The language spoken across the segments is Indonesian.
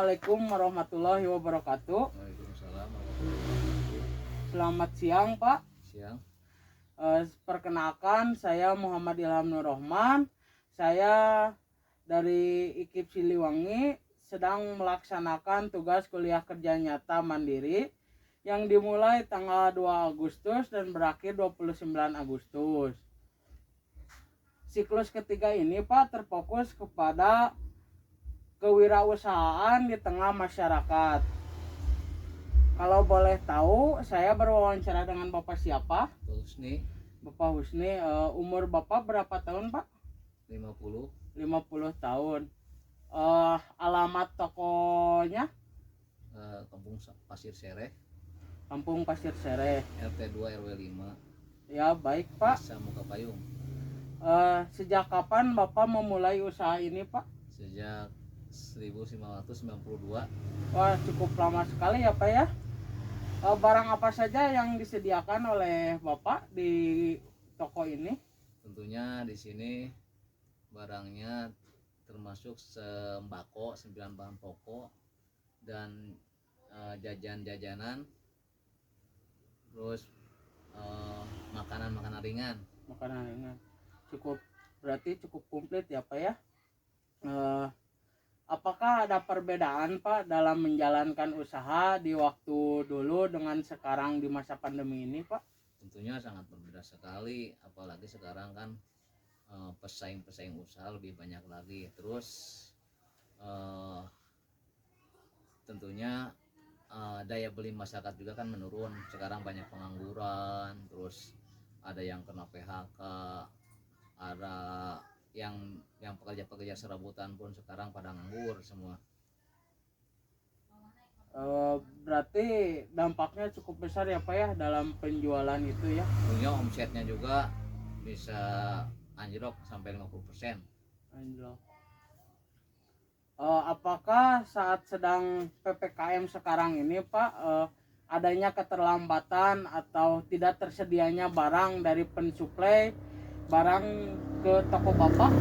Assalamualaikum warahmatullahi wabarakatuh. Waalaikumsalam warahmatullahi wabarakatuh. Selamat siang, Pak. Siang. Perkenalkan, saya Muhammad Ilham Nur Rahman. Saya dari IKIP Siliwangi sedang melaksanakan tugas kuliah kerja nyata mandiri yang dimulai tanggal 2 Agustus dan berakhir 29 Agustus. Siklus ketiga ini, Pak, terfokus kepada kewirausahaan di tengah masyarakat. Kalau boleh tahu, saya berwawancara dengan Bapak siapa? Pak Husni, Bapak Husni. Umur Bapak berapa tahun, Pak? 50. 50 tahun. Alamat tokonya? Kampung Pasir Sereh, Kampung Pasir Sereh. RT 2 RW 5, Ya, baik, Pak. Desa Muka Payung. Sejak kapan Bapak memulai usaha ini, Pak? Sejak 1992. Wah, cukup lama sekali ya, Pak ya. Barang apa saja yang disediakan oleh Bapak di toko ini? Tentunya di sini barangnya termasuk sembako, 9 bahan pokok dan jajan-jajanan, terus makanan-makanan ringan. Makanan ringan. Berarti cukup komplit ya, Pak ya. Apakah ada perbedaan, Pak, dalam menjalankan usaha di waktu dulu dengan sekarang di masa pandemi ini, Pak? Tentunya sangat berbeda sekali, apalagi sekarang kan pesaing-pesaing usaha lebih banyak lagi. Terus tentunya daya beli masyarakat juga kan menurun. Sekarang banyak pengangguran, terus ada yang kena PHK, ada yang pekerja-pekerja serabutan pun sekarang pada nganggur semua. Berarti dampaknya cukup besar ya, Pak ya, dalam penjualan itu ya. Tentunya omsetnya juga bisa anjlok sampai 50%. Anjlok. Apakah saat sedang PPKM sekarang ini, Pak, adanya keterlambatan atau tidak tersedianya barang dari pensuplai barang ke toko Bapak?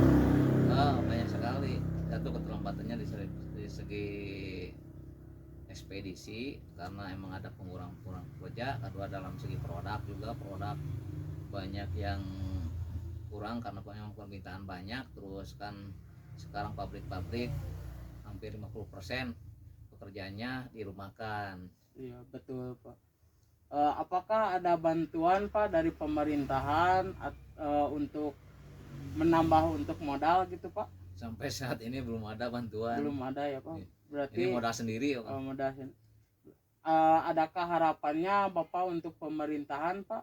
Banyak sekali. Satu, keterlambatannya di segi ekspedisi karena emang ada pengurangan kerja. Kedua, dalam segi produk juga, produk banyak yang kurang karena memang permintaan banyak. Terus kan sekarang pabrik-pabrik hampir 50% pekerjaannya dirumahkan. Iya, betul, Pak. Apakah ada bantuan, Pak, dari pemerintahan untuk menambah untuk modal gitu, Pak? Sampai saat ini belum ada bantuan. Belum ada ya, Pak. Iya. Berarti Ini modal sendiri ya, Pak. modal. Adakah harapannya Bapak untuk pemerintahan, Pak?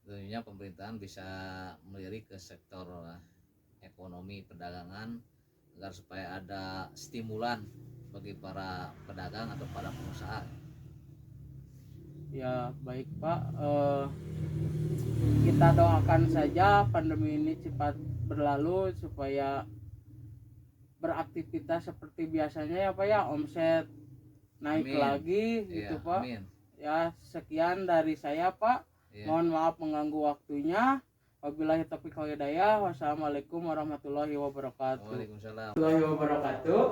Tentunya pemerintahan bisa melirik ke sektor ekonomi perdagangan agar supaya ada stimulan bagi para pedagang atau para pengusaha. Ya, baik, Pak. Kita doakan saja pandemi ini cepat berlalu supaya beraktivitas seperti biasanya ya, Pak ya. Omset naik Amin. lagi gitu, Iya, Pak. amin. Ya, sekian dari saya, Pak. Iya. Mohon maaf mengganggu waktunya. Wabillahi taufiq wal hidayah. Wassalamualaikum warahmatullahi wabarakatuh. Waalaikumsalam. Warahmatullahi wabarakatuh.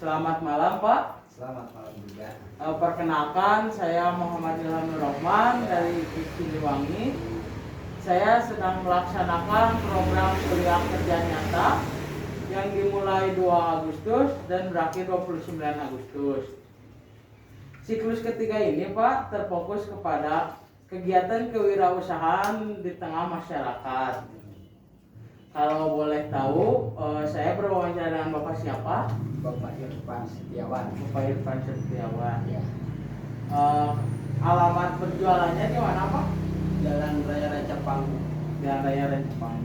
Selamat malam, Pak. Selamat malam juga. Perkenalkan, saya Muhammad Ilham Nur Rahman dari IKIP Siliwangi. Saya sedang melaksanakan program kuliah kerja nyata yang dimulai 2 Agustus dan berakhir 29 Agustus. Siklus ketiga ini, Pak, terfokus kepada kegiatan kewirausahaan di tengah masyarakat. Kalau boleh tahu, saya berwawancara dengan Bapak siapa? Bapak Irfan Setiawan. Bapak Irfan Setiawan. Ya. Alamat berjualannya di mana, Pak? Jalan Raya Racapang. Jalan Raya Rempang.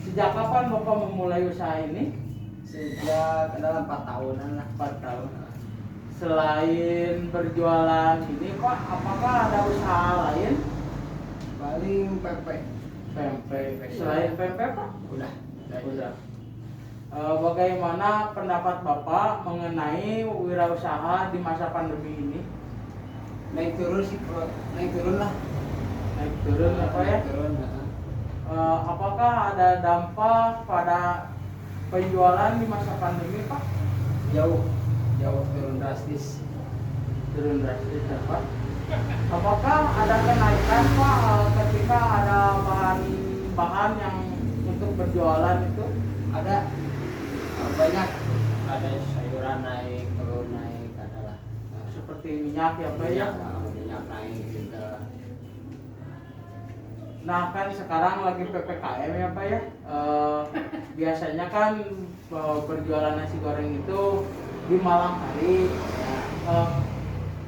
Sejak kapan Bapak memulai usaha ini? Sejak dalam 4 tahunan lah. 4 tahun. Selain berjualan ini, Pak, apakah ada usaha lain? Paling pempek. Pempek. Selain pempek, Pak? Udah. Udah. Bagaimana pendapat Bapak mengenai wirausaha di masa pandemi ini? Naik turun sih, naik turun lah. Naik turun apa ya? Naik turun. Apakah ada dampak pada penjualan di masa pandemi Pak? Jauh turun drastis. Turun drastis ya Pak. Apakah ada kenaikan Pak ketika ada bahan-bahan yang untuk berjualan itu? Ada banyak, ada sayuran naik, telur naik, adalah Seperti minyak ya Pak ya? minyak naik juga. Nah kan sekarang lagi PPKM ya Pak ya. Biasanya kan berjualan nasi goreng itu di malam hari.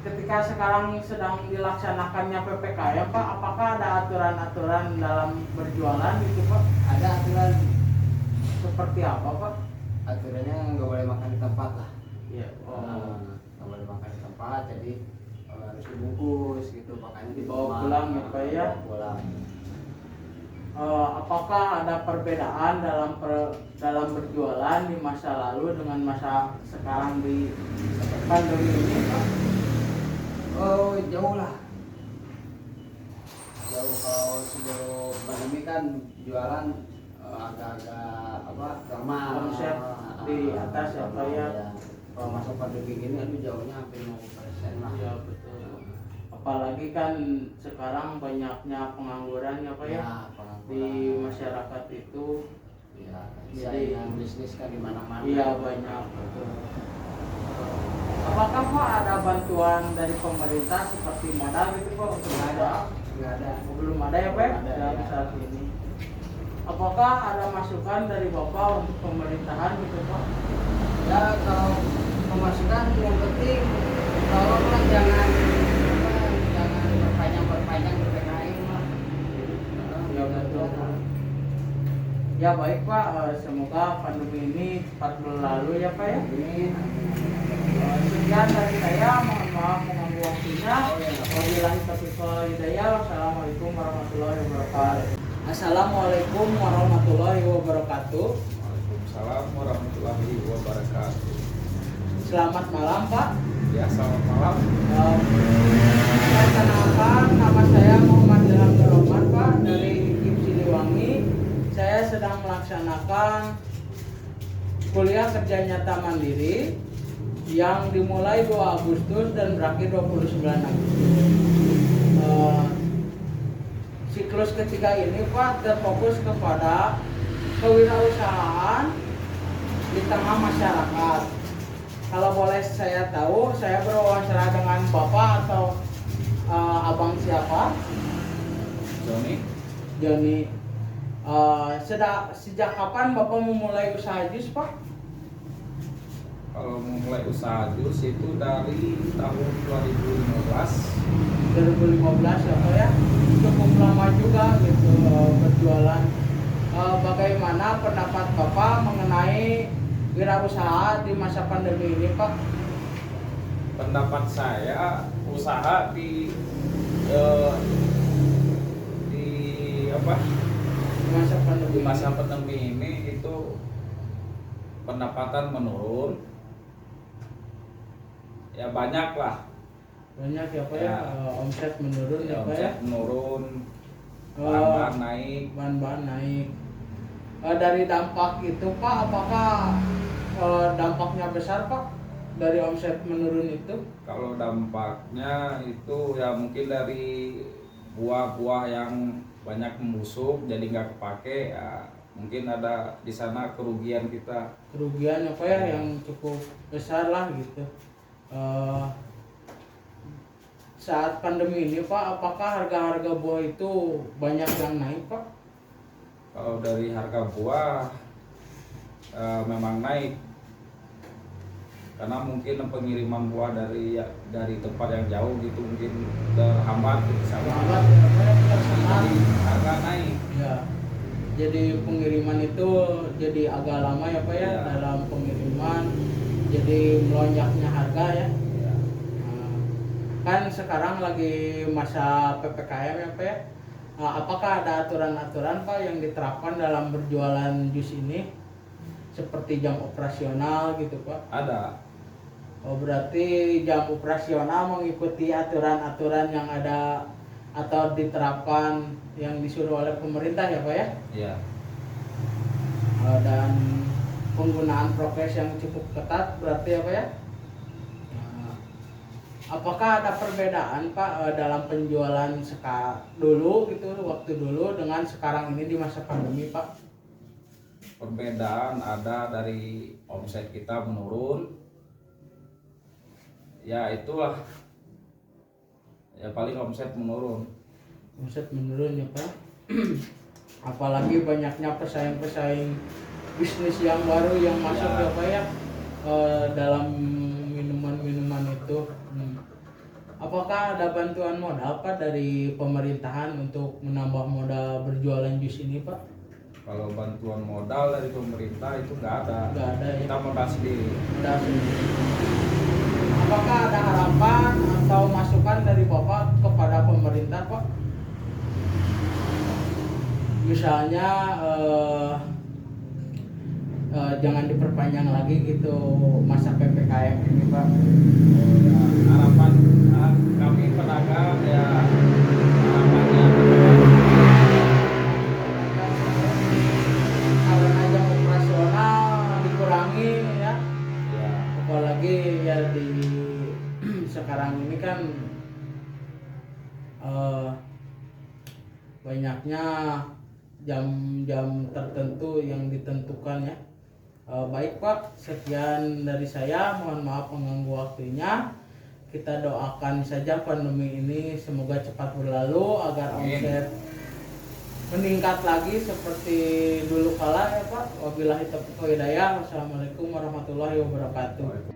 Ketika sekarang sedang dilaksanakannya PPKM Pak, apakah ada aturan-aturan dalam berjualan gitu Pak? Ada aturan, Seperti apa Pak? aturannya nggak boleh makan di tempat lah. Iya. Nggak boleh makan di tempat, jadi harus dibungkus gitu, makanya Dibawa pulang ya Pak ya? Dibawa pulang. Apakah ada perbedaan dalam berjualan di masa lalu dengan masa sekarang di pandemi ini Pak? Oh, jauh lah. Jauh, kalau sebelum pandemi kan jualan agak-agak apa, normal. Omset di atas ya Pak ya? Kalau masuk pandemi gini, aduh jauhnya hampir 50% lah. Iya betul. Apalagi kan sekarang banyaknya pengangguran ya Pak ya? Pengangguran. Di masyarakat itu. Ya, Jadi- saingan bisnis kan di mana-mana. Iya banyak. Betul. Apakah Pak ada bantuan dari pemerintah seperti modal gitu Pak untuk Nggak ada, nggak ada. Belum ada ya Pak Belum ada, dalam ya. saat ini. Apakah ada masukan dari Bapak untuk pemerintahan gitu Pak? Ya, kalau pemasukan yang penting tolonglah jangan perpanjang PPKM lah. Ya betul. Ya baik Pak, semoga pandemi ini cepat berlalu ya Pak ya. Amin. Sekian dari saya, mohon maaf mengganggu waktunya. Wabillahi taufiq wal hidayah. Wassalamualaikum warahmatullahi wabarakatuh. Assalamualaikum warahmatullahi wabarakatuh. Waalaikumsalam warahmatullahi wabarakatuh. Selamat malam Pak. Ya, selamat malam. Saya kenalkan, nama saya Muhammad Ilham Rahman Pak dari IKIP Siliwangi. Saya sedang melaksanakan kuliah kerja nyata mandiri yang dimulai 2 Agustus dan berakhir 29 Agustus. Siklus ketiga ini Pak terfokus kepada kewirausahaan di tengah masyarakat. Kalau boleh saya tahu, saya berwawancara dengan Bapak atau Abang siapa? Joni, Joni. Sejak kapan Bapak memulai usaha jus Pak? kalau memulai usaha jus itu dari tahun 2015. 2015 ya Pak ya, cukup lama juga gitu berjualan. Bagaimana pendapat Bapak mengenai wirausaha di masa pandemi ini Pak? Pendapat saya, usaha di apa? Di masa pandemi Di masa pandemi ini itu pendapatan menurun. Ya banyak lah. banyak ya Pak ya, Ya. omset menurun ya Pak ya, Omset menurun, Eh, bahan naik. bahan-bahan naik. Dari dampak itu Pak, apakah dampaknya besar Pak dari omset menurun itu? Kalau dampaknya itu ya mungkin dari buah-buah yang banyak membusuk jadi nggak kepake, ya mungkin ada di sana kerugian kita. Kerugian apa ya yang cukup besar lah gitu. Saat pandemi ini Pak, apakah harga-harga buah itu banyak yang naik Pak? Kalau dari harga buah memang naik karena mungkin pengiriman buah dari tempat yang jauh gitu mungkin terhambat gitu sama. Lambat ya Pak ya, tersendat. Jadi harga naik. Ya. Jadi pengiriman itu jadi agak lama ya Pak ya, Ya. dalam pengiriman jadi melonjaknya harga ya. Ya. Kan sekarang lagi masa PPKM ya Pak ya. Apakah ada aturan-aturan Pak yang diterapkan dalam berjualan jus ini? Seperti jam operasional gitu Pak? Ada. Oh berarti jam operasional mengikuti aturan-aturan yang ada atau diterapkan yang disuruh oleh pemerintah ya Pak ya? Ya. Dan penggunaan prokes yang cukup ketat berarti apa ya? Apakah ada perbedaan Pak dalam penjualan dulu gitu waktu dulu dengan sekarang ini di masa pandemi Pak? Perbedaan ada dari omset kita menurun. Ya itulah. Ya paling omset menurun. Omset menurun ya Pak. Apalagi banyaknya pesaing-pesaing bisnis yang baru yang masuk ya Pak ya dalam minuman-minuman itu. Apakah ada bantuan modal Pak dari pemerintahan untuk menambah modal berjualan jus ini Pak? Kalau bantuan modal dari pemerintah itu nggak ada. Nggak ada ya. Kita modal sendiri. Modal sendiri. Apakah ada harapan atau masukan dari Bapak kepada pemerintah Pak? Misalnya jangan diperpanjang lagi gitu masa PPKM ini Pak. Ya, harapan kami pedagang ya harapannya Karena jam operasional dikurangi ya, ya apalagi ya di sekarang ini kan banyaknya jam-jam tertentu yang ditentukan ya. Baik Pak, sekian dari saya, mohon maaf mengganggu waktunya. Kita doakan saja pandemi ini semoga cepat berlalu agar omset meningkat lagi seperti dulu kala ya Pak. Wabillahi taufiq wal hidayah. Wassalamualaikum warahmatullahi wabarakatuh.